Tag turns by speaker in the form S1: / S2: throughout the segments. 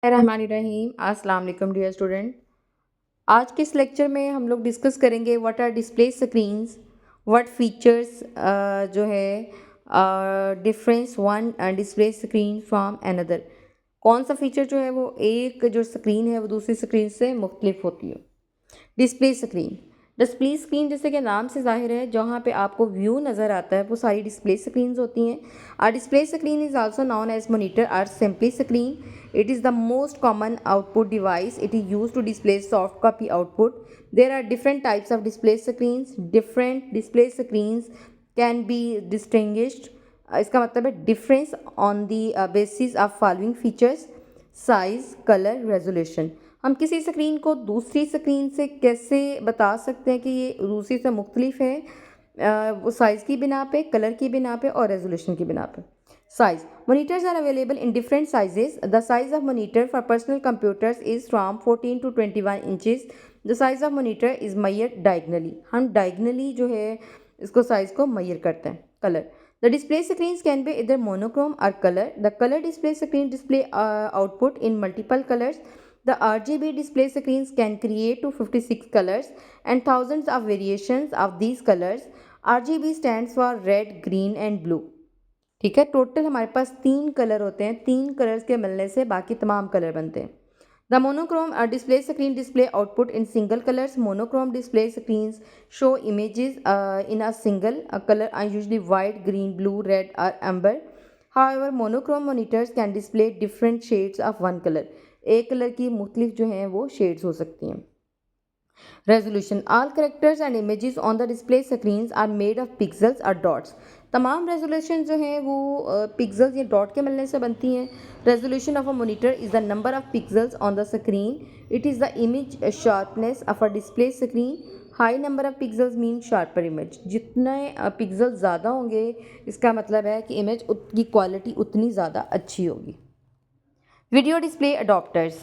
S1: रहीम अस्सलाम वालेकुम dear student. आज के इस लेक्चर में हम लोग डिस्कस करेंगे what are display screens, what features जो है difference one display screen from another. कौन सा फीचर जो है वो एक जो स्क्रीन है वो दूसरी स्क्रीन से मुख्तलिफ होती है। डिस्प्ले स्क्रीन जैसे कि नाम से जाहिर है जहाँ पे आपको व्यू नज़र आता है वो सारी डिस्प्ले स्क्रीन्स होती हैं। Or display screen is also known as monitor or simply screen. It is the most common output device. It is used to display soft copy output. There are different types of display screens. Different display screens can be distinguished. इसका मतलब है difference on the basis of following features: size, colour, resolution. हम किसी screen को दूसरी screen से कैसे बता सकते हैं कि ये दूसरी से मुख्तलिफ है? वो साइज़ की बिना पे, कलर की बिना पे और रेजोल्यूशन की बिना पे। Size. Monitors are available in different sizes. The size of monitor for personal computers is from 14 to 21 inches. The size of monitor is measured diagonally. हम diagonally जो है इसको size को measure करते हैं. Color. The display screens can be either monochrome or color. The color display screen display output in multiple colors. The RGB display screens can create to 56 colors and thousands of variations of these colors. RGB stands for red, green and blue. ठीक है, total हमारे पास 3 colour होते हैं। 3 colours के मिलने से बाकी तमाम कलर बनते हैं। The monochrome display screen display output in single colours. Monochrome display screens show images in a single colour are usually white, green, blue, red or amber. However, monochrome monitors can display different shades of one color. एक colour की मुख्तलिफ जो हैं वो shades हो सकती हैं। Resolution: all characters and images on the display screens are made of pixels और डॉट्स। तमाम रेजोल्यूशन जो हैं वो पिक्सल्स या डॉट के मिलने से बनती हैं। Resolution of a monitor is the number of pixels on the screen. It is the image sharpness of a display screen. High number of pixels mean sharper image. जितने पिक्सल्स ज़्यादा होंगे इसका मतलब है कि इमेज की क्वालिटी उतनी ज़्यादा अच्छी होगी। Video display adapters.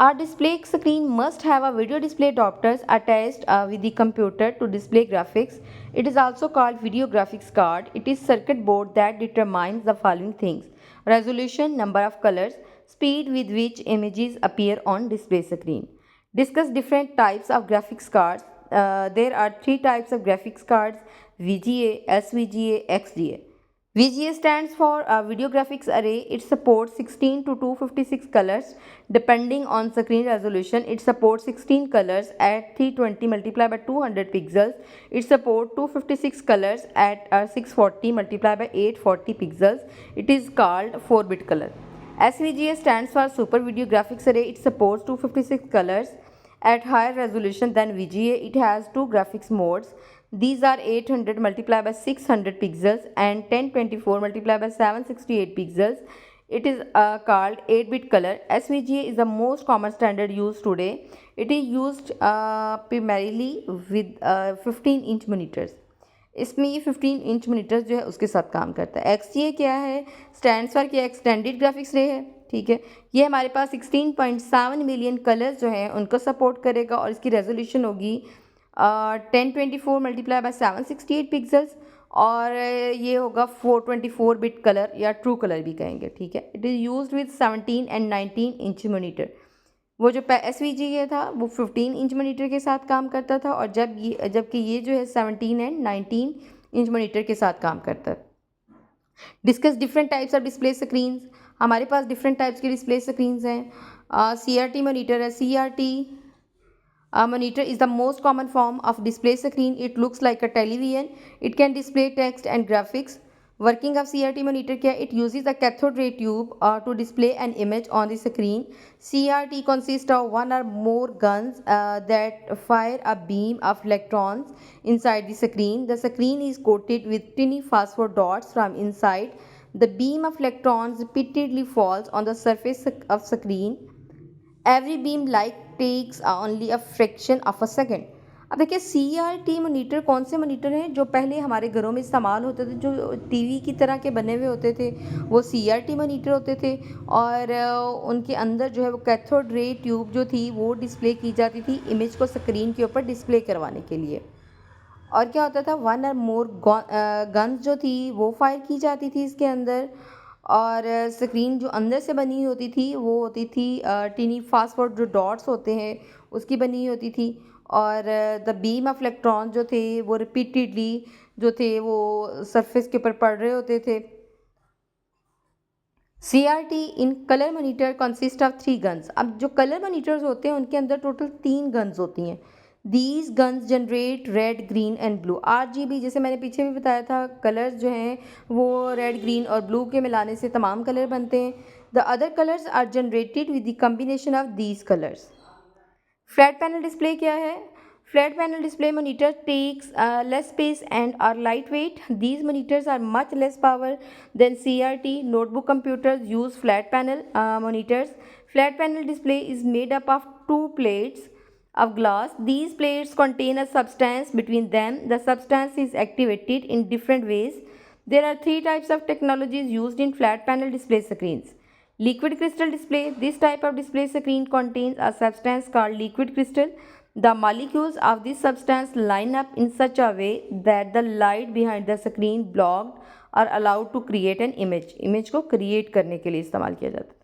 S1: Our display screen must have a video display adapters attached with the computer to display graphics. It is also called video graphics card. It is circuit board that determines the following things: resolution, number of colors, speed with which images appear on display screen. Discuss different types of graphics cards. There are 3 types of graphics cards: VGA, SVGA, XGA. VGA stands for Video Graphics Array. It supports 16 to 256 colors. Depending on screen resolution, it supports 16 colors at 320 multiplied by 200 pixels. It supports 256 colors at 640 multiplied by 840 pixels. It is called 4-bit color. SVGA stands for Super Video Graphics Array. It supports 256 colors at higher resolution than VGA. It has 2 graphics modes. These are 800 multiplied by 600 pixels and 1024 multiplied by 768 pixels. It is called 8-bit color. SVGA is the most common standard used today. It is used primarily with 15-inch monitors. इसमें ये 15 inch monitors जो है उसके साथ काम करता है। XGA क्या है? स्टैंड्स फॉर क्या? एक्सटेंडेड ग्राफिक्स रे है। ठीक है, ये हमारे पास 16.7 मिलियन कलर्स जो हैं उनको सपोर्ट करेगा और इसकी रेजोल्यूशन होगी 1024 मल्टीप्लाई बाय 768 पिक्सल्स और ये होगा 424 बिट कलर या ट्रू कलर भी कहेंगे। ठीक है, it is used with 17 and 19 inch monitor. वो जो SVGA था वो 15 इंच मोनीटर के साथ काम करता था और जबकि ये जो है 17 एंड 19 इंच मोनीटर के साथ काम करता है। Discuss different types of display screens. हमारे पास डिफरेंट टाइप्स की डिस्प्ले स्क्रीन्स हैं। CRT मोनीटर है। CRT monitor is the most common form of display screen. It looks like a television. It can display text and graphics. Working of CRT monitor क्या? It uses a cathode ray tube to display an image on the screen. CRT consists of one or more guns that fire a beam of electrons inside the screen. The screen is coated with tiny phosphor dots from inside. The beam of electrons repeatedly falls on the surface of screen. Every beam light takes only a fraction of a second. अब देखिए CRT monitor कौन से monitor हैं जो पहले हमारे घरों में इस्तेमाल होते थे, जो टीवी की तरह के बने हुए होते थे, वो CRT मोनीटर होते थे और उनके अंदर जो है वो कैथोड रे ट्यूब जो थी वो डिस्प्ले की जाती थी इमेज को स्क्रीन के ऊपर डिस्प्ले करवाने के लिए। और क्या होता था, वन और मोर गन्स जो थी वो फायर की जाती थी इसके अंदर और स्क्रीन जो अंदर से बनी होती थी वो होती थी टीनी फास्फोर्ड जो डॉट्स होते हैं उसकी बनी होती थी। और द बीम ऑफ इलेक्ट्रॉन जो थे वो रिपीटेडली जो थे वो सरफेस के ऊपर पड़ रहे होते थे। CRT in colour monitor consist of 3 guns. अब जो कलर मॉनिटर्स होते हैं उनके अंदर टोटल 3 गन्स होती हैं। These guns generate red, green and blue. RGB जैसे मैंने पीछे भी बताया था, कलर्स जो हैं वो रेड, ग्रीन और ब्लू के मिलाने से तमाम कलर बनते हैं। The other colours are generated with the combination of these colours. Flat panel display क्या है? Flat panel display monitor takes less space and are lightweight. These monitors are much less power than CRT. Notebook computers use flat panel monitors. Flat panel display is made up of two plates of glass. These plates contain a substance between them. The substance is activated in different ways. There are three types of technologies used in flat panel display screens. Liquid crystal display. This type of display screen contains a substance called liquid crystal. The molecules of this substance line up in such a way that the light behind the screen blocked are allowed to create an image. Image को create करने के लिए इस्तेमाल किया जाता है।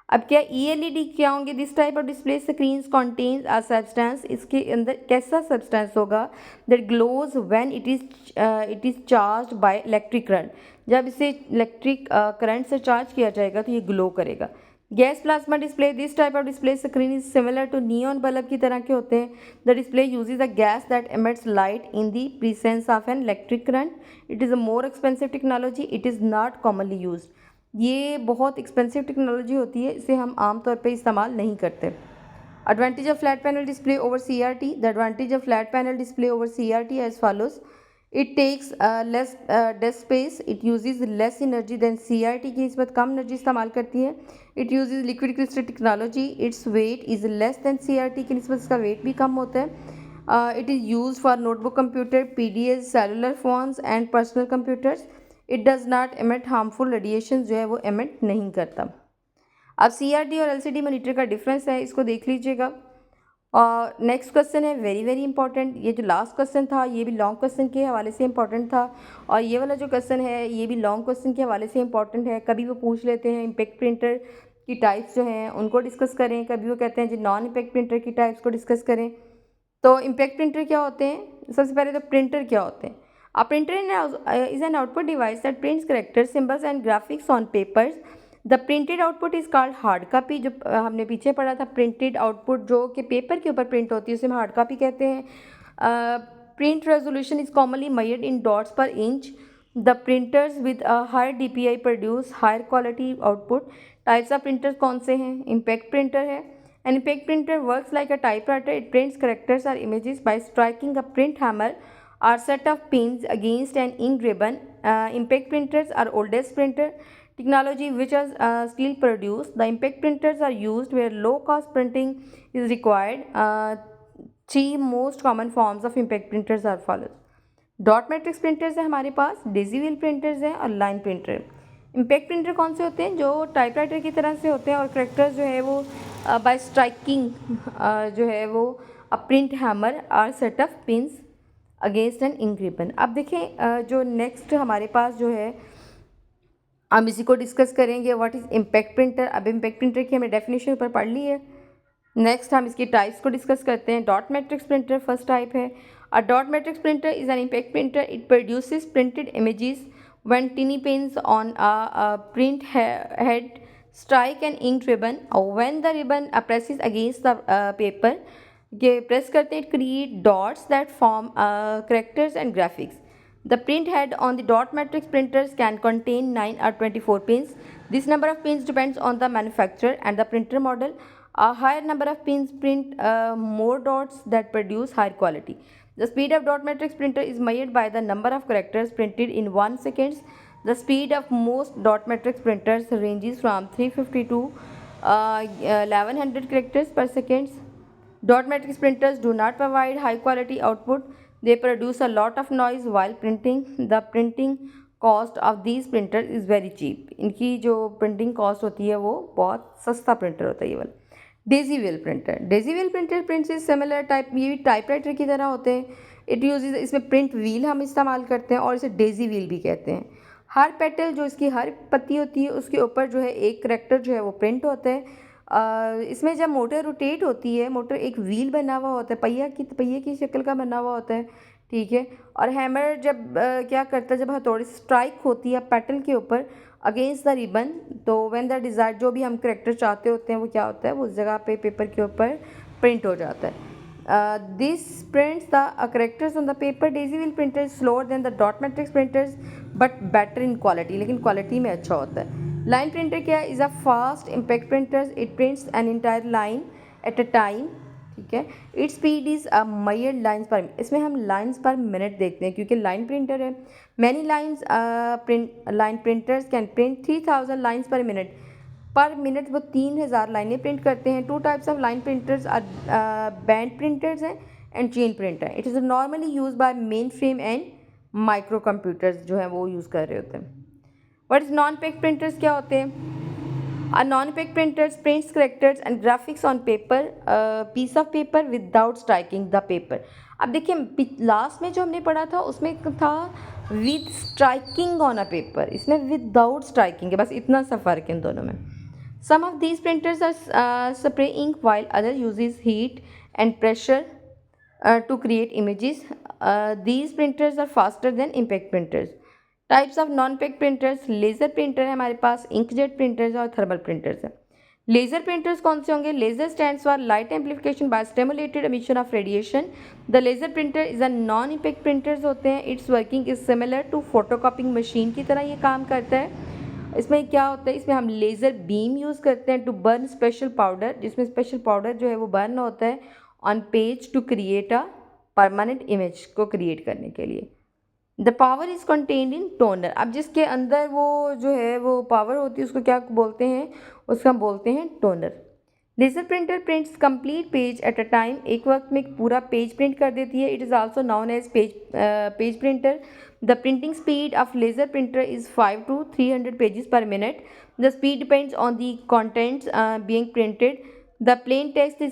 S1: अब क्या ELED क्या होंगे? This type of display screens contains a substance. इसके अंदर कैसा सब्सटेंस होगा? That glows when it is charge by electric current. जब इसे इलेक्ट्रिक करंट से चार्ज किया जाएगा तो ये ग्लो करेगा। Gas plasma display. This type of display screen is similar to neon bulb की तरह के होते हैं। The display uses a gas that emits light in the presence of an electric current. It is a more expensive technology. It is not commonly used. ये बहुत expensive technology होती है, इसे हम आमतौर पर इस्तेमाल नहीं करते। Advantage of flat panel display over CRT. The advantage of flat panel display over CRT as follows. It takes less desk space. It uses less energy than CRT की निस्बत कम एनर्जी इस्तेमाल करती है। It uses liquid crystal technology. Its weight is less than CRT की निस्बत इसका weight भी कम होता है। It is used for notebook computer, PDAs, cellular phones and personal computers. It does not emit harmful radiation जो है वो emit नहीं करता। अब CRT और LCD मॉनिटर का डिफरेंस है, इसको देख लीजिएगा। और नेक्स्ट क्वेश्चन है वेरी वेरी इंपॉर्टेंट। ये जो लास्ट क्वेश्चन था ये भी लॉन्ग क्वेश्चन के हवाले से इंपॉर्टेंट था, और ये वाला जो क्वेश्चन है ये भी लॉन्ग क्वेश्चन के हवाले से इंपॉर्टेंट है। कभी वो पूछ लेते हैं इम्पैक्ट प्रिंटर की टाइप्स जो हैं उनको डिस्कस करें, कभी वो कहते हैं जी नॉन इम्पैक्ट प्रिंटर की टाइप्स को डिस्कस करें। तो इम्पैक्ट प्रिंटर क्या होते हैं? सबसे पहले तो प्रिंटर क्या होते हैं? A printer is an output device that prints characters, symbols and graphics on papers. The printed output is called hard copy. जो हमने पीछे पढ़ा था, प्रिंटेड आउटपुट जो कि पेपर के ऊपर प्रिंट होती है उसे हम हार्ड कापी कहते हैं। Print resolution is commonly measured in dots per inch. The printers with a higher DPI produce higher quality output. Types of printers कौन से हैं? इम्पैक्ट प्रिंटर है। An impact printer works like a typewriter. It prints characters और images by striking a print hammer or set of pins against an ink ribbon. Impact printers are oldest printer technology which is still produced. The impact printers are used where low cost printing is required. Three most common forms of impact printers are followed. Dot matrix printers है हमारे पास, Daisy wheel printers हैं और line printer. Impact printer कौन से होते हैं? जो typewriter की तरह से होते हैं और करेक्टर्स जो है वो बाय स्ट्राइकिंग जो है वो अ प्रिंट हैमर और set of pins against an ink ribbon. अब देखें जो नेक्स्ट हमारे पास जो है हम इसी को डिस्कस करेंगे, व्हाट इज़ इम्पैक्ट प्रिंटर। अब इम्पैक्ट प्रिंटर की हमें डेफिनेशन ऊपर पढ़ ली है। नेक्स्ट हम इसकी टाइप्स को डिस्कस करते हैं। Dot matrix printer first type है। A dot matrix printer is an impact printer. It produces printed images when tiny pins on a print head strike an ink ribbon. When the ribbon presses against the paper, ये press करते हैं, it create dots that form characters and graphics. The print head on the dot matrix printers can contain 9 or 24 pins. This number of pins depends on the manufacturer and the printer model. A higher number of pins print more dots that produce higher quality. The speed of dot matrix printer is measured by the number of characters printed in 1 second. The speed of most dot matrix printers ranges from 350 to 1100 characters per second. Dot matrix printers do not provide high quality output. They produce a lot of noise while printing. The printing cost of these printers is very cheap. इनकी जो printing cost होती है वो बहुत सस्ता printer होता है ये वाला। Daisy wheel printer. Daisy wheel printer prints is similar type, ये भी टाइपराइटर की तरह होते हैं। इट यूज, इसमें प्रिंट व्हील हम इस्तेमाल करते हैं और इसे डेजी व्हील भी कहते हैं। हर पेटल जो इसकी हर पत्ती होती है उसके ऊपर जो है एक करैक्टर जो है वो प्रिंट होता है। इसमें जब मोटर रोटेट होती है, मोटर एक व्हील बना हुआ होता है, पहिए की शक्ल का बना हुआ होता है, ठीक है। और हैमर जब क्या करता है, जब हथौड़ी स्ट्राइक होती है पेटल के ऊपर अगेंस्ट द रिबन, तो व्हेन द डिज़ायर जो भी हम करैक्टर चाहते होते हैं वो क्या होता है, वो उस जगह पे पेपर के ऊपर प्रिंट हो जाता है। This prints the characters on the paper. Daisy wheel printer is slower than the dot matrix printers but better in quality, लेकिन क्वालिटी में अच्छा होता है। लाइन प्रिंटर क्या है, is a fast impact printer, it prints an entire line at a time, ठीक है। Its speed is a measured lines per, इसमें हम लाइन्स पर मिनट देखते हैं क्योंकि लाइन प्रिंटर है। Many lines line printers can print 3000 lines per minute वो 3000 लाइनें प्रिंट करते हैं। Two types of line printers are band printers हैं and chain printer. It is normally use by main frame and micro computers जो हैं वो use कर रहे होते हैं। What is non impact printers क्या होते हैं? A non-opaque printers prints characters and graphics on paper, piece of paper without striking the paper। अब देखिए लास्ट में जो हमने पढ़ा था उसमें था with striking on a paper, इसमें विदाउट स्ट्राइकिंग है, बस इतना सा फ़र्क है इन दोनों में। Some of these printers are spray ink while other uses heat and pressure to create images. These printers are faster than impact printers. Types of non impact printers, laser printer है हमारे पास, इंकजेट प्रिंटर्स और thermal printers है। Laser printers कौन से होंगे? Laser stands for light amplification by stimulated emission of radiation. The laser printer is a non impact printers होते हैं। Its working is similar to photocopying machine की तरह ये काम करता है। इसमें क्या होता है, इसमें हम लेज़र बीम यूज़ करते हैं टू बर्न स्पेशल पाउडर, जिसमें स्पेशल पाउडर जो है वो बर्न होता है on page to create a permanent image को क्रिएट करने के लिए। The power is contained in toner. अब जिसके अंदर वो जो है वो पावर होती है उसको क्या बोलते हैं, उसको हम बोलते हैं toner. Laser printer prints complete page eight a time, एक वक्त में एक पूरा पेज प्रिंट कर देती है। It is also known as page printer. The printing speed of laser printer is 5 to 300 pages per minute. The speed depends on the contents being printed. The plain text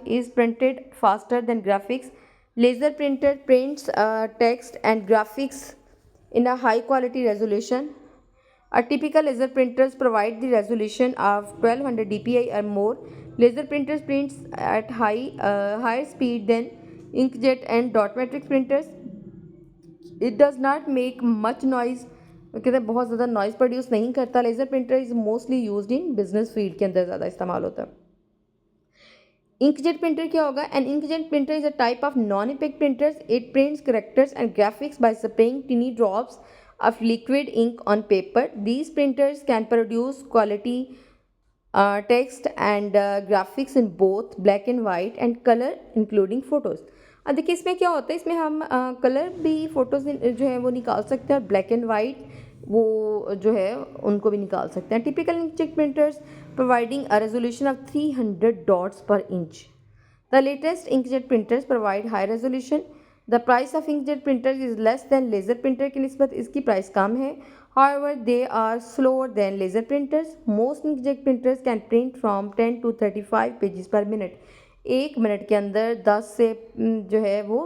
S1: is printed faster than graphics. Laser printer prints text and graphics in a high quality resolution. A typical laser printers provide the resolution of 1200 dpi or more. Laser printers prints at higher speed than inkjet and dot matrix printers. It does not make much noise, कहते हैं बहुत ज़्यादा noise produce नहीं करता। Laser printer is mostly used in business field के अंदर ज़्यादा इस्तेमाल होता है। इंकजेट प्रिंटर क्या होगा? An inkjet printer is a type of non impact printers. It prints characters and graphics by spraying tiny drops of liquid ink on paper. These printers can produce quality text and graphics in both black and white and colour including photos. अब देखिए इसमें क्या होता है, इसमें हम colour भी photos जो है वो निकाल सकते हैं और ब्लैक एंड वाइट वो जो है उनको भी निकाल सकते हैं। Typical inkjet printers providing a resolution of 300 dots per inch. The latest inkjet printers provide high resolution. The price of inkjet printers is less than laser printer की निस्बत इसकी प्राइस कम है। However, they are slower than laser printers. Most inkjet printers can print from 10 to 35 pages per minute. एक minute के अंदर 10 से जो है वो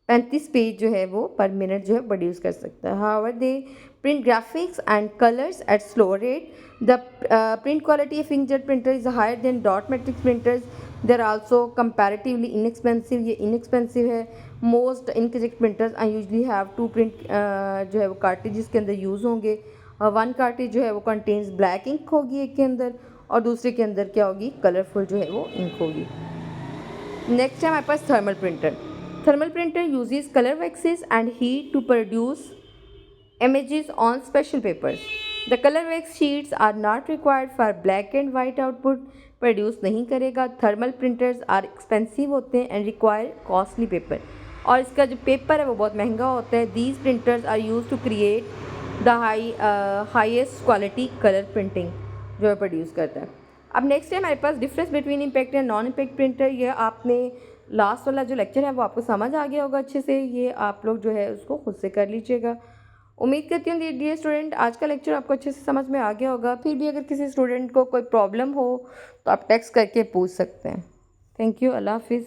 S1: 35 पेज जो है वो पर मिनट जो है प्रोड्यूस कर सकता है। However they print graphics and colours at slow rate. The print quality of inkjet printer is higher than dot matrix printers. They are also comparatively inexpensive, ये इनएक्सपेंसिव है। Most inkjet printers I usually have to print जो है वो cartridge के अंदर use होंगे। One cartridge जो है वो कंटेन्स ब्लैक इंक होगी एक के अंदर और दूसरे के अंदर क्या होगी, कलरफुल जो है वो इंक होगी। नेक्स्ट है हमारे पास thermal printer. Thermal printer uses color waxes and heat to produce images on special papers. The color wax sheets are not required for black and white output. Produce नहीं करेगा। Thermal printers are expensive होते हैं and require costly paper, और इसका जो paper है वो बहुत महंगा होता है। These printers are use to create the highest quality colour printing जो है प्रोड्यूस करता है। अब नेक्स्ट है हमारे पास difference between impact and non impact printer. ये आपने लास्ट वाला जो लेक्चर है वो आपको समझ आ गया होगा अच्छे से, ये आप लोग जो है उसको खुद से कर लीजिएगा। उम्मीद करती हूँ डियर स्टूडेंट आज का लेक्चर आपको अच्छे से समझ में आ गया होगा। फिर भी अगर किसी स्टूडेंट को कोई प्रॉब्लम हो तो आप टेक्स्ट करके पूछ सकते हैं। थैंक यू, अल्लाह हाफिज़।